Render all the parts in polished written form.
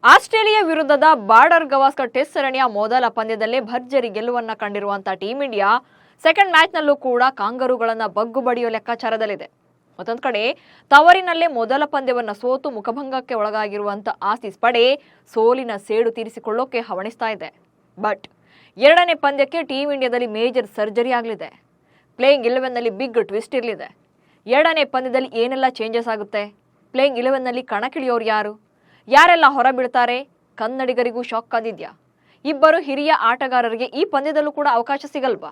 Australia ವಿರುದ್ಧದ border Gavaskar test ಸರಣಿಯ ಮೊದಲ ಪಂದ್ಯದಲ್ಲೇ ಭರ್ಜರಿ ಗೆಲುವನ್ನ ಕಂಡಿರುವಂತಹ ಟೀಂ ಇಂಡಿಯಾ ಸೆಕೆಂಡ್ ಮ್ಯಾಚ್ನಲ್ಲೂ ಕೂಡ ಕಾಂಗರುಗಳನ್ನ ಬಗ್ಗು ಬಡಿಯೋ ಲೆಕ್ಕಾಚಾರದಲ್ಲಿದೆ. ಮತ್ತೊಂದು ಕಡೆ ತವರಿನಲ್ಲೇ ಮೊದಲ ಪಂದ್ಯವನ್ನ ಸೋತು ಮುಖಭಂಗಕ್ಕೆ ಒಳಗಾಗಿರುವಂತ ಆಸೀಸ್ ಪಡೆ ಸೋಲಿನ ಸೇಡು ತೀರಿಸಿಕೊಳ್ಳೋಕೆ ಹವಣಿಸ್ತಾ ಇದೆ. ಬಟ್ ಎರಡನೇ ಪಂದ್ಯಕ್ಕೆ ಟೀಂ ಇಂಡಿಯಾದಲ್ಲಿ ಮೇಜರ್ ಸರ್ಜರಿ ಆಗಲಿದೆ. ಪ್ಲೇಯಿಂಗ್ 11ನಲ್ಲಿ ಬಿಗ್ ಟ್ವಿಸ್ಟ್ ಇರಲಿದೆ. ಎರಡನೇ ಪಂದ್ಯದಲ್ಲಿ ಏನೆಲ್ಲ ಚೇಂಜಸ್ ಆಗುತ್ತೆ, ಪ್ಲೇಯಿಂಗ್ 11ನಲ್ಲಿ ಕಣಕ್ಕಿಳಿಯೋರು ಯಾರೆಲ್ಲ ಹೊರಬೀಳ್ತಾರೆ, ಕನ್ನಡಿಗರಿಗೂ ಶಾಕ್ ಆದಿದ್ಯಾ? ಇಬ್ಬರು ಹಿರಿಯ ಆಟಗಾರರಿಗೆ ಈ ಪಂದ್ಯದಲ್ಲೂ ಕೂಡ ಅವಕಾಶ ಸಿಗಲ್ವಾ?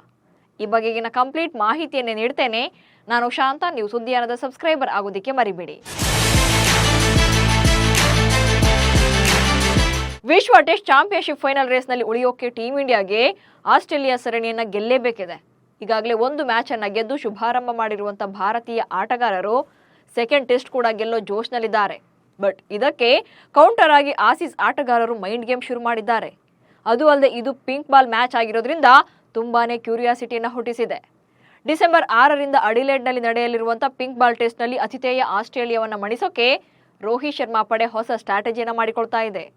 ಈ ಬಗೆಗಿನ ಕಂಪ್ಲೀಟ್ ಮಾಹಿತಿಯನ್ನೇ ನೀಡ್ತೇನೆ. ನಾನು ಶಾಂತ. ನೀವು ಸುದ್ದಿಯಾನದ ಸಬ್ಸ್ಕ್ರೈಬರ್ ಆಗೋದಕ್ಕೆ ಮರಿಬೇಡಿ. ವಿಶ್ವ ಟೆಸ್ಟ್ ಚಾಂಪಿಯನ್ಶಿಪ್ ಫೈನಲ್ ರೇಸ್ನಲ್ಲಿ ಉಳಿಯೋಕೆ ಟೀಂ ಇಂಡಿಯಾಗೆ ಆಸ್ಟ್ರೇಲಿಯಾ ಸರಣಿಯನ್ನ ಗೆಲ್ಲೇಬೇಕಿದೆ. ಈಗಾಗಲೇ ಒಂದು ಮ್ಯಾಚ್ ಅನ್ನ ಗೆದ್ದು ಶುಭಾರಂಭ ಮಾಡಿರುವಂತಹ ಭಾರತೀಯ ಆಟಗಾರರು ಸೆಕೆಂಡ್ ಟೆಸ್ಟ್ ಕೂಡ ಗೆಲ್ಲೋ ಜೋಶ್ನಲ್ಲಿದ್ದಾರೆ. ಬಟ್ ಇದಕ್ಕೆ ಕೌಂಟರ್ ಆಗಿ ಆಸೀಸ್ ಆಟಗಾರರು ಮೈಂಡ್ ಗೇಮ್ ಶುರು ಮಾಡಿದ್ದಾರೆ. ಅದು ಅಲ್ಲದೆ ಇದು ಪಿಂಕ್ ಬಾಲ್ ಮ್ಯಾಚ್ ಆಗಿರೋದ್ರಿಂದ ತುಂಬಾನೇ ಕ್ಯೂರಿಯಾಸಿಟಿಯನ್ನು ಹುಟ್ಟಿಸಿದೆ. ಡಿಸೆಂಬರ್ 6ರಿಂದ ಅಡಿಲೇಡ್ನಲ್ಲಿ ನಡೆಯಲಿರುವಂತಹ ಪಿಂಕ್ ಬಾಲ್ ಟೆಸ್ಟ್ನಲ್ಲಿ ಅತಿಥೇಯ ಆಸ್ಟ್ರೇಲಿಯಾವನ್ನು ಮಣಿಸೋಕೆ ರೋಹಿತ್ ಶರ್ಮಾ ಪಡೆ ಹೊಸ ಸ್ಟ್ರಾಟಜಿಯನ್ನು ಮಾಡಿಕೊಳ್ತಾ ಇದೆ.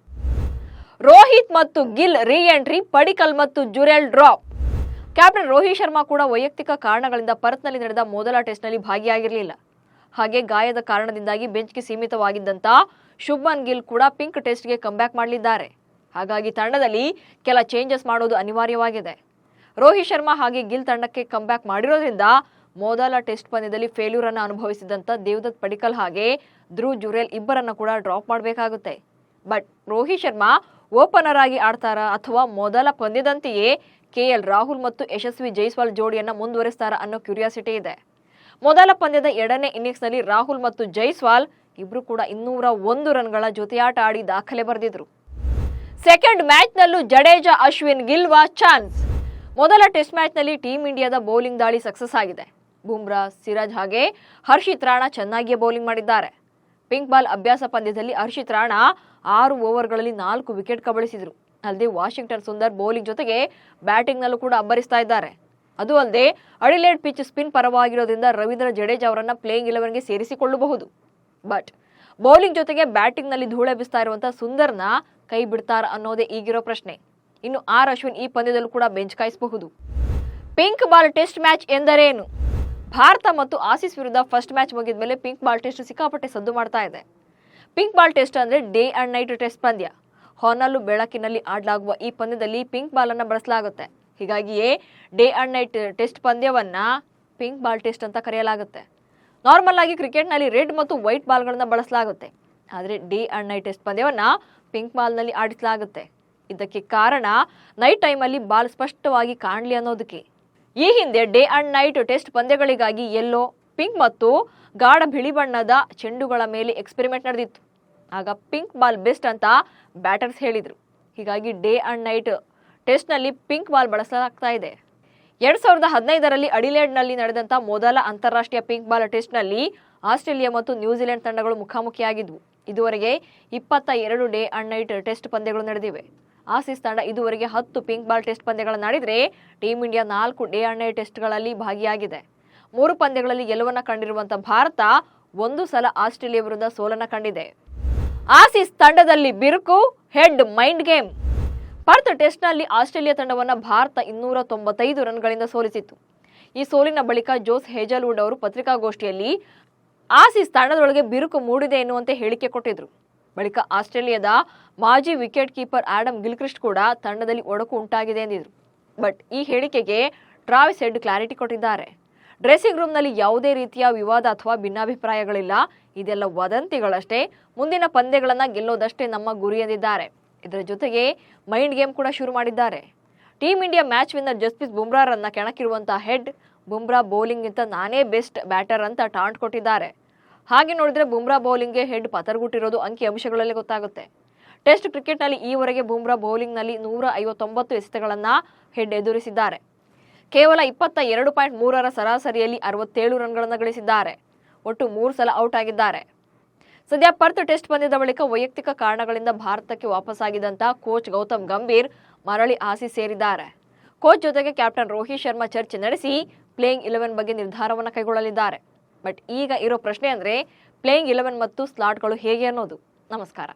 ರೋಹಿತ್ ಮತ್ತು ಗಿಲ್ ರೀ ಎಂಟ್ರಿ, ಪಡಿಕಲ್ ಮತ್ತು ಜುರೆಲ್ ಡ್ರಾಪ್. ಕ್ಯಾಪ್ಟನ್ ರೋಹಿತ್ ಶರ್ಮಾ ಕೂಡ ವೈಯಕ್ತಿಕ ಕಾರಣಗಳಿಂದ ಪರ್ತ್ನಲ್ಲಿ ನಡೆದ ಮೊದಲ ಟೆಸ್ಟ್ನಲ್ಲಿ ಭಾಗಿಯಾಗಿರಲಿಲ್ಲ. ಹಾಗೆ ಗಾಯದ ಕಾರಣದಿಂದಾಗಿ ಬೆಂಚ್ಗೆ ಸೀಮಿತವಾಗಿದ್ದಂತ ಶುಭ್ಮನ್ ಗಿಲ್ ಕೂಡ ಪಿಂಕ್ ಟೆಸ್ಟ್ಗೆ ಕಂಬ್ಯಾಕ್ ಮಾಡಲಿದ್ದಾರೆ. ಹಾಗಾಗಿ ತಂಡದಲ್ಲಿ ಕೆಲ ಚೇಂಜಸ್ ಮಾಡೋದು ಅನಿವಾರ್ಯವಾಗಿದೆ. ರೋಹಿತ್ ಶರ್ಮಾ ಹಾಗೆ ಗಿಲ್ ತಂಡಕ್ಕೆ ಕಂಬ್ಯಾಕ್ ಮಾಡಿರೋದ್ರಿಂದ ಮೊದಲ ಟೆಸ್ಟ್ ಪಂದ್ಯದಲ್ಲಿ ಫೇಲ್ಯೂರ್ ಅನ್ನು ಅನುಭವಿಸಿದಂತ ದೇವದತ್ ಪಡಿಕಲ್ ಹಾಗೆ ಧ್ರುವ್ ಜುರೇಲ್ ಇಬ್ಬರನ್ನ ಕೂಡ ಡ್ರಾಪ್ ಮಾಡಬೇಕಾಗುತ್ತೆ. ಬಟ್ ರೋಹಿತ್ ಶರ್ಮಾ ಓಪನರ್ ಆಗಿ ಆಡ್ತಾರಾ ಅಥವಾ ಮೊದಲ ಪಂದ್ಯದಂತೆಯೇ KL ರಾಹುಲ್ ಮತ್ತು ಯಶಸ್ವಿ ಜೈಸ್ವಾಲ್ ಜೋಡಿಯನ್ನ ಮುಂದುವರಿಸ್ತಾರಾ ಅನ್ನೋ ಕ್ಯೂರಿಯಾಸಿಟಿ ಇದೆ. ಮೊದಲ ಪಂದ್ಯದ ಎರಡನೇ ಇನ್ನಿಂಗ್ಸ್ನಲ್ಲಿ ರಾಹುಲ್ ಮತ್ತು ಜೈಸ್ವಾಲ್ ಇಬ್ರು ಕೂಡ 201 ರನ್ಗಳ ಜೊತೆಯಾಟ ಆಡಿ ದಾಖಲೆ ಬರೆದಿದ್ರು. ಸೆಕೆಂಡ್ ಮ್ಯಾಚ್ನಲ್ಲೂ ಜಡೇಜಾ ಅಶ್ವಿನ್ ಗಿಲ್ವಾ ಚಾನ್ಸ್. ಮೊದಲ ಟೆಸ್ಟ್ ಮ್ಯಾಚ್ನಲ್ಲಿ ಟೀಂ ಇಂಡಿಯಾದ ಬೌಲಿಂಗ್ ದಾಳಿ ಸಕ್ಸಸ್ ಆಗಿದೆ. ಬುಮ್ರಾ, ಸಿರಾಜ್ ಹಾಗೆ ಹರ್ಷಿತ್ ರಾಣಾ ಚೆನ್ನಾಗಿಯೇ ಬೌಲಿಂಗ್ ಮಾಡಿದ್ದಾರೆ. ಪಿಂಕ್ ಬಾಲ್ ಅಭ್ಯಾಸ ಪಂದ್ಯದಲ್ಲಿ ಹರ್ಷಿತ್ ರಾಣಾ 6 ಓವರ್ಗಳಲ್ಲಿ 4 ವಿಕೆಟ್ ಕಬಳಿಸಿದ್ರು. ಅಲ್ಲದೆ ವಾಷಿಂಗ್ಟನ್ ಸುಂದರ್ ಬೌಲಿಂಗ್ ಜೊತೆಗೆ ಬ್ಯಾಟಿಂಗ್ನಲ್ಲೂ ಕೂಡ ಅಬ್ಬರಿಸ್ತಾ ಇದ್ದಾರೆ. ಅದು ಅಲ್ಲದೆ ಅಡಿಲೇಡ್ ಪಿಚ್ ಸ್ಪಿನ್ ಪರವಾಗಿರೋದ್ರಿಂದ ರವೀಂದ್ರ ಜಡೇಜಾ ಅವರನ್ನ ಪ್ಲೇಯಿಂಗ್ 11ಗೆ ಸೇರಿಸಿಕೊಳ್ಳಬಹುದು. ಬಟ್ ಬೌಲಿಂಗ್ ಜೊತೆಗೆ ಬ್ಯಾಟಿಂಗ್ನಲ್ಲಿ ಧೂಳೆಬ್ಬಿಸ್ತಾ ಇರುವಂತಹ ಸುಂದರ್ನ ಕೈ ಬಿಡ್ತಾರ ಅನ್ನೋದೇ ಈಗಿರೋ ಪ್ರಶ್ನೆ. ಇನ್ನು ಅಶ್ವಿನ್ ಈ ಪಂದ್ಯದಲ್ಲೂ ಕೂಡ ಬೆಂಚ್ ಕಾಯಿಸಬಹುದು. ಪಿಂಕ್ ಬಾಲ್ ಟೆಸ್ಟ್ ಮ್ಯಾಚ್ ಎಂದರೇನು? ಭಾರತ ಮತ್ತು ಆಸೀಸ್ ವಿರುದ್ಧ ಫಸ್ಟ್ ಮ್ಯಾಚ್ ಮುಗಿದ ಮೇಲೆ ಪಿಂಕ್ ಬಾಲ್ ಟೆಸ್ಟ್ ಸಿಕ್ಕಾಪಟ್ಟೆ ಸದ್ದು ಮಾಡ್ತಾ ಇದೆ. ಪಿಂಕ್ ಬಾಲ್ ಟೆಸ್ಟ್ ಅಂದ್ರೆ ಡೇ ಅಂಡ್ ನೈಟ್ ಟೆಸ್ಟ್ ಪಂದ್ಯ. ಹೊನಲು ಬೆಳಕಿನಲ್ಲಿ ಆಡಲಾಗುವ ಈ ಪಂದ್ಯದಲ್ಲಿ ಪಿಂಕ್ ಬಾಲ್ ಅನ್ನ ಬಳಸಲಾಗುತ್ತೆ. ಹೀಗಾಗಿಯೇ ಡೇ ಅಂಡ್ ನೈಟ್ ಟೆಸ್ಟ್ ಪಂದ್ಯವನ್ನ ಪಿಂಕ್ ಬಾಲ್ ಟೆಸ್ಟ್ ಅಂತ ಕರೆಯಲಾಗುತ್ತೆ. ನಾರ್ಮಲ್ ಆಗಿ ಕ್ರಿಕೆಟ್ನಲ್ಲಿ ರೆಡ್ ಮತ್ತು ವೈಟ್ ಬಾಲ್ಗಳನ್ನ ಬಳಸಲಾಗುತ್ತೆ. ಆದರೆ ಡೇ ಅಂಡ್ ನೈಟ್ ಟೆಸ್ಟ್ ಪಂದ್ಯವನ್ನ ಪಿಂಕ್ ಬಾಲ್ನಲ್ಲಿ ಆಡಿಸಲಾಗುತ್ತೆ. ಇದಕ್ಕೆ ಕಾರಣ ನೈಟ್ ಟೈಮಲ್ಲಿ ಬಾಲ್ ಸ್ಪಷ್ಟವಾಗಿ ಕಾಣಲಿ ಅನ್ನೋದಕ್ಕೆ. ಈ ಹಿಂದೆ ಡೇ ಅಂಡ್ ನೈಟ್ ಟೆಸ್ಟ್ ಪಂದ್ಯಗಳಿಗಾಗಿ ಯೆಲ್ಲೋ, ಪಿಂಕ್ ಮತ್ತು ಗಾಢ ಬಿಳಿ ಬಣ್ಣದ ಚೆಂಡುಗಳ ಮೇಲೆ ಎಕ್ಸ್ಪೆರಿಮೆಂಟ್ ನಡೆದಿತ್ತು. ಆಗ ಪಿಂಕ್ ಬಾಲ್ ಬೆಸ್ಟ್ ಅಂತ ಬ್ಯಾಟರ್ಸ್ ಹೇಳಿದ್ರು. ಹೀಗಾಗಿ ಡೇ ಅಂಡ್ ನೈಟ್ ಟೆಸ್ಟ್ನಲ್ಲಿ ಪಿಂಕ್ ಬಾಲ್ ಬಳಸಲಾಗ್ತಾ ಇದೆ. 2015ರಲ್ಲಿ ಅಡಿಲೇಡ್ನಲ್ಲಿ ನಡೆದಂತ ಮೊದಲ ಅಂತಾರಾಷ್ಟ್ರೀಯ ಪಿಂಕ್ ಬಾಲ್ ಟೆಸ್ಟ್ನಲ್ಲಿ ಆಸ್ಟ್ರೇಲಿಯಾ ಮತ್ತು ನ್ಯೂಜಿಲೆಂಡ್ ತಂಡಗಳು ಮುಖಾಮುಖಿಯಾಗಿದ್ವು. ಇದುವರೆಗೆ 22 ಡೇ ಅಂಡ್ ನೈಟ್ ಟೆಸ್ಟ್ ಪಂದ್ಯಗಳು ನಡೆದಿವೆ. ಆಸೀಸ್ ತಂಡ ಇದುವರೆಗೆ 10 ಪಿಂಕ್ ಬಾಲ್ ಟೆಸ್ಟ್ ಪಂದ್ಯಗಳನ್ನು ಆಡಿದ್ರೆ team India 4 day and night ಟೆಸ್ಟ್ಗಳಲ್ಲಿ ಭಾಗಿಯಾಗಿದೆ. 3 ಪಂದ್ಯಗಳಲ್ಲಿ ಗೆಲುವನ್ನ ಕಂಡಿರುವಂತಹ ಭಾರತ ಒಂದು ಸಲ ಆಸ್ಟ್ರೇಲಿಯಾ ವಿರುದ್ಧ ಸೋಲನ್ನ ಕಂಡಿದೆ. ಆಸೀಸ್ ತಂಡದಲ್ಲಿ ಬಿರುಕು, ಹೆಡ್ ಮೈಂಡ್ ಗೇಮ್. ಪರ್ತ್ ಟೆಸ್ಟ್ನಲ್ಲಿ ಆಸ್ಟ್ರೇಲಿಯಾ ತಂಡವನ್ನು ಭಾರತ 295 ರನ್ಗಳಿಂದ ಸೋಲಿಸಿತ್ತು. ಈ ಸೋಲಿನ ಬಳಿಕ ಜೋಸ್ ಹೇಜಲ್ವುಡ್ ಅವರು ಪತ್ರಿಕಾಗೋಷ್ಠಿಯಲ್ಲಿ ಆಸೀಸ್ ತಂಡದೊಳಗೆ ಬಿರುಕು ಮೂಡಿದೆ ಎನ್ನುವಂತೆ ಹೇಳಿಕೆ ಕೊಟ್ಟಿದ್ರು. ಬಳಿಕ ಆಸ್ಟ್ರೇಲಿಯಾದ ಮಾಜಿ ವಿಕೆಟ್ ಕೀಪರ್ ಆಡಮ್ ಗಿಲ್ಕ್ರಿಸ್ಟ್ ಕೂಡ ತಂಡದಲ್ಲಿ ಒಡಕು ಉಂಟಾಗಿದೆ ಎಂದಿದ್ರು. ಬಟ್ ಈ ಹೇಳಿಕೆಗೆ ಟ್ರಾವಿಸ್ ಹೆಡ್ ಕ್ಲಾರಿಟಿ ಕೊಟ್ಟಿದ್ದಾರೆ. ಡ್ರೆಸ್ಸಿಂಗ್ ರೂಮ್ನಲ್ಲಿ ಯಾವುದೇ ರೀತಿಯ ವಿವಾದ ಅಥವಾ ಭಿನ್ನಾಭಿಪ್ರಾಯಗಳಿಲ್ಲ. ಇದೆಲ್ಲ ವದಂತಿಗಳಷ್ಟೇ. ಮುಂದಿನ ಪಂದ್ಯಗಳನ್ನ ಗೆಲ್ಲೋದಷ್ಟೇ ನಮ್ಮ ಗುರಿ ಎಂದಿದ್ದಾರೆ. ಇದರ ಜೊತೆಗೆ ಮೈಂಡ್ ಗೇಮ್ ಕೂಡ ಶುರು ಮಾಡಿದ್ದಾರೆ. Team India match winner Jasprit ಬುಮ್ರಾರನ್ನ ಕೆಣಕಿರುವಂತಹ ಹೆಡ್, ಬುಮ್ರಾ ಬೌಲಿಂಗ್ಗಿಂತ ನಾನೇ ಬೆಸ್ಟ್ ಬ್ಯಾಟರ್ ಅಂತ ಟಾಂಟ್ ಕೊಟ್ಟಿದ್ದಾರೆ. ಹಾಗೆ ನೋಡಿದ್ರೆ ಬುಮ್ರಾ ಬೌಲಿಂಗ್ಗೆ ಹೆಡ್ ಪತರ್ಗುಟ್ಟಿರೋದು ಅಂಕಿ ಅಂಶಗಳಲ್ಲಿ ಗೊತ್ತಾಗುತ್ತೆ. ಟೆಸ್ಟ್ ಕ್ರಿಕೆಟ್ನಲ್ಲಿ ಈವರೆಗೆ ಬುಮ್ರಾ ಬೌಲಿಂಗ್ನಲ್ಲಿ 159 ಎಸೆತಗಳನ್ನ ಹೆಡ್ ಎದುರಿಸಿದ್ದಾರೆ. ಕೇವಲ 22.3ರ ಸರಾಸರಿಯಲ್ಲಿ 67 ರನ್ಗಳನ್ನು ಗಳಿಸಿದ್ದಾರೆ. ಒಟ್ಟು 3 ಸಲ ಔಟ್ ಆಗಿದ್ದಾರೆ. ಸದ್ಯ ಪರ್ತ್ ಟೆಸ್ಟ್ ಪಂದ್ಯದ ಬಳಿಕ ವೈಯಕ್ತಿಕ ಕಾರಣಗಳಿಂದ ಭಾರತಕ್ಕೆ ವಾಪಸ್ಸಾಗಿದ್ದಂತ ಕೋಚ್ ಗೌತಮ್ ಗಂಭೀರ್ ಮರಳಿ ಆಸೀಸ್ ಸೇರಿದ್ದಾರೆ. ಕೋಚ್ ಜೊತೆಗೆ ಕ್ಯಾಪ್ಟನ್ ರೋಹಿತ್ ಶರ್ಮಾ ಚರ್ಚೆ ನಡೆಸಿ ಪ್ಲೇಯಿಂಗ್ 11 ಬಗ್ಗೆ ನಿರ್ಧಾರವನ್ನು ಕೈಗೊಳ್ಳಲಿದ್ದಾರೆ. ಬಟ್ ಈಗ ಇರೋ ಪ್ರಶ್ನೆ ಅಂದ್ರೆ ಪ್ಲೇಯಿಂಗ್ 11 ಮತ್ತು ಸ್ಲಾಟ್ಗಳು ಹೇಗೆ ಅನ್ನೋದು. ನಮಸ್ಕಾರ.